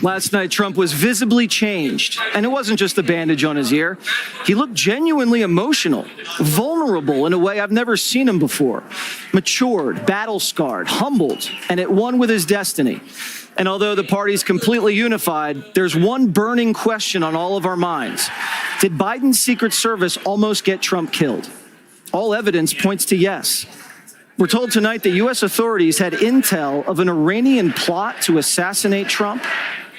Last night, Trump was visibly changed, and it wasn't just the bandage on his ear. He looked genuinely emotional, vulnerable in a way I've never seen him before. Matured, battle-scarred, humbled, and at one with his destiny. And although the party's completely unified, there's one burning question on all of our minds. Did Biden's Secret Service almost get Trump killed? All evidence points to yes. We're told tonight that U.S. authorities had intel of an Iranian plot to assassinate Trump.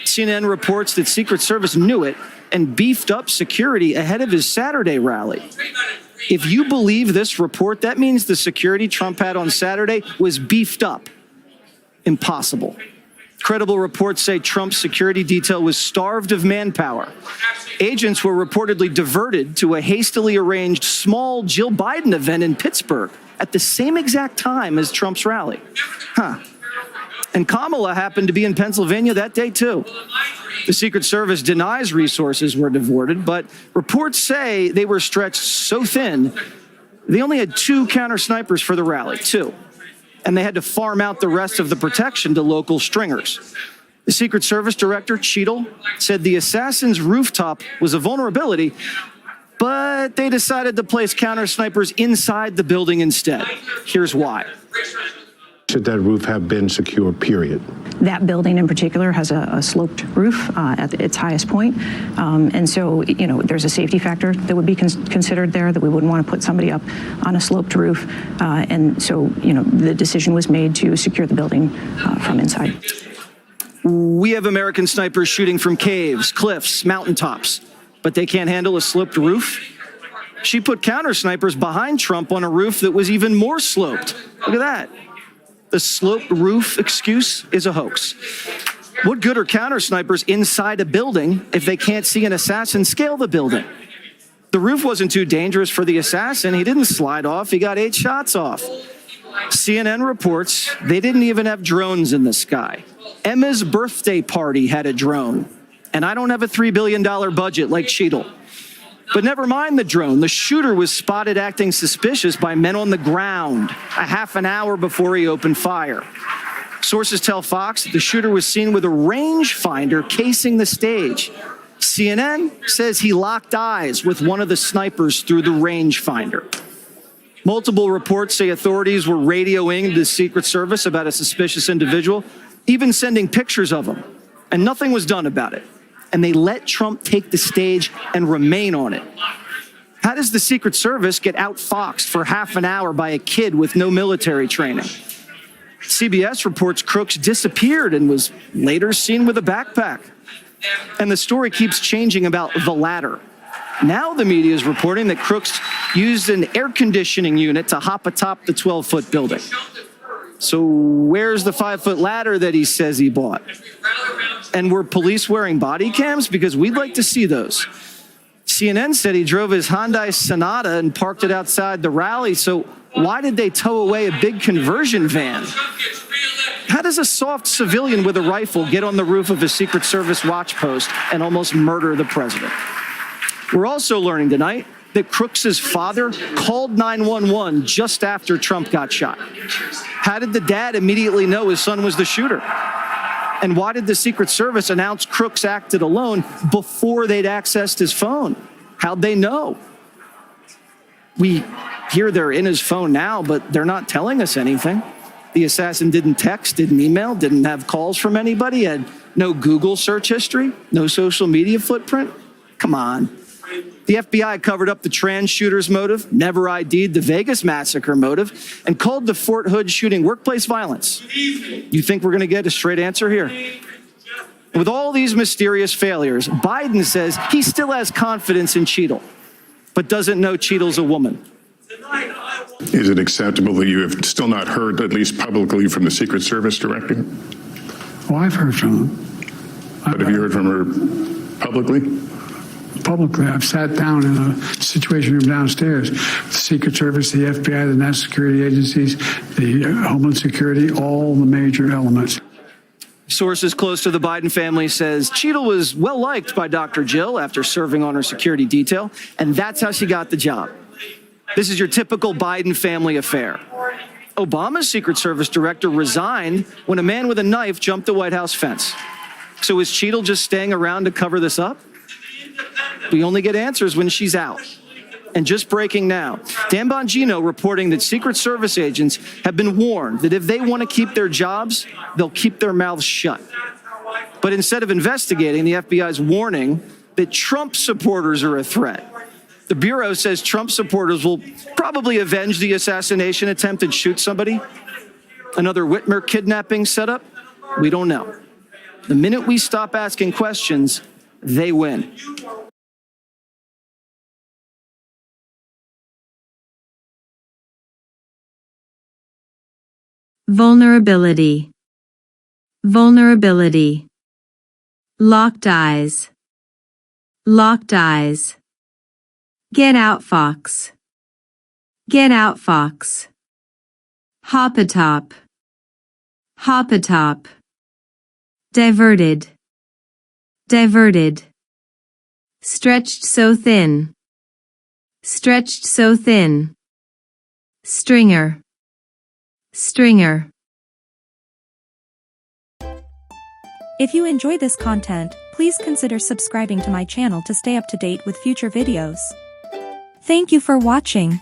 CNN reports that Secret Service knew it and beefed up security ahead of his Saturday rally. If you believe this report, that means the security Trump had on Saturday was beefed up. Impossible. Credible reports say Trump's security detail was starved of manpower. Agents were reportedly diverted to a hastily arranged small Jill Biden event in Pittsburgh at the same exact time as Trump's rally. And Kamala happened to be in Pennsylvania that day, too. The Secret Service denies resources were diverted, but reports say they were stretched so thin, they only had 2 counter snipers for the rally, 2. And they had to farm out the rest of the protection to local stringers. The Secret Service director, Cheadle, said the assassin's rooftop was a vulnerability, but they decided to place counter snipers inside the building instead. Here's why. Should that roof have been secure, period? That building in particular has a sloped roof at its highest point. And so, there's a safety factor that would be considered there, that we wouldn't want to put somebody up on a sloped roof. And so, the decision was made to secure the building from inside. We have American snipers shooting from caves, cliffs, mountaintops, but they can't handle a sloped roof. She put counter snipers behind Trump on a roof that was even more sloped. Look at that. The sloped roof excuse is a hoax. What good are counter snipers inside a building if they can't see an assassin scale the building? The roof wasn't too dangerous for the assassin. He didn't slide off. He got 8 shots off. CNN reports they didn't even have drones in the sky. Emma's birthday party had a drone. And I don't have a $3 billion budget like Cheadle. But never mind the drone. The shooter was spotted acting suspicious by men on the ground a half an hour before he opened fire. Sources tell Fox that the shooter was seen with a rangefinder casing the stage. CNN says he locked eyes with one of the snipers through the rangefinder. Multiple reports say authorities were radioing the Secret Service about a suspicious individual, even sending pictures of him, and nothing was done about it. And they let Trump take the stage and remain on it. How does the Secret Service get outfoxed for half an hour by a kid with no military training? CBS reports Crooks disappeared and was later seen with a backpack. And the story keeps changing about the latter. Now the media is reporting that Crooks used an air conditioning unit to hop atop the 12-foot building. So where's the 5-foot ladder that he says he bought? And were police wearing body cams? Because we'd like to see those. CNN said he drove his Hyundai Sonata and parked it outside the rally. So why did they tow away a big conversion van? How does a soft civilian with a rifle get on the roof of a Secret Service watch post and almost murder the president? We're also learning tonight that Crooks's father called 911 just after Trump got shot. How did the dad immediately know his son was the shooter? And why did the Secret Service announce Crooks acted alone before they'd accessed his phone? How'd they know? We hear they're in his phone now, but they're not telling us anything. The assassin didn't text, didn't email, didn't have calls from anybody, had no Google search history, no social media footprint. Come on. The FBI covered up the trans shooter's motive, never ID'd the Vegas massacre motive, and called the Fort Hood shooting workplace violence. You think we're going to get a straight answer here? With all these mysterious failures, Biden says he still has confidence in Cheadle, but doesn't know Cheadle's a woman. Is it acceptable that you have still not heard, at least publicly, from the Secret Service director? Well, I've heard from them. But have you heard from her publicly? Publicly, I've sat down in a situation room downstairs. The Secret Service, the FBI, the national security agencies, the Homeland Security, all the major elements. Sources close to the Biden family says Cheadle was well liked by Dr. Jill after serving on her security detail, and that's how she got the job. This is your typical Biden family affair. Obama's Secret Service director resigned when a man with a knife jumped the White House fence. So is Cheadle just staying around to cover this up? We only get answers when she's out. And just breaking now, Dan Bongino reporting that Secret Service agents have been warned that if they want to keep their jobs, they'll keep their mouths shut. But instead of investigating, the FBI is warning that Trump supporters are a threat. The Bureau says Trump supporters will probably avenge the assassination attempt and shoot somebody. Another Whitmer kidnapping setup? We don't know. The minute we stop asking questions, they win. Vulnerability. Vulnerability. Locked eyes. Locked eyes. Get out, fox. Get out, fox. Hop atop. Hop atop. Diverted. Diverted. Stretched so thin. Stretched so thin. Stringer. Stringer. If you enjoy this content, please consider subscribing to my channel to stay up to date with future videos. Thank you for watching.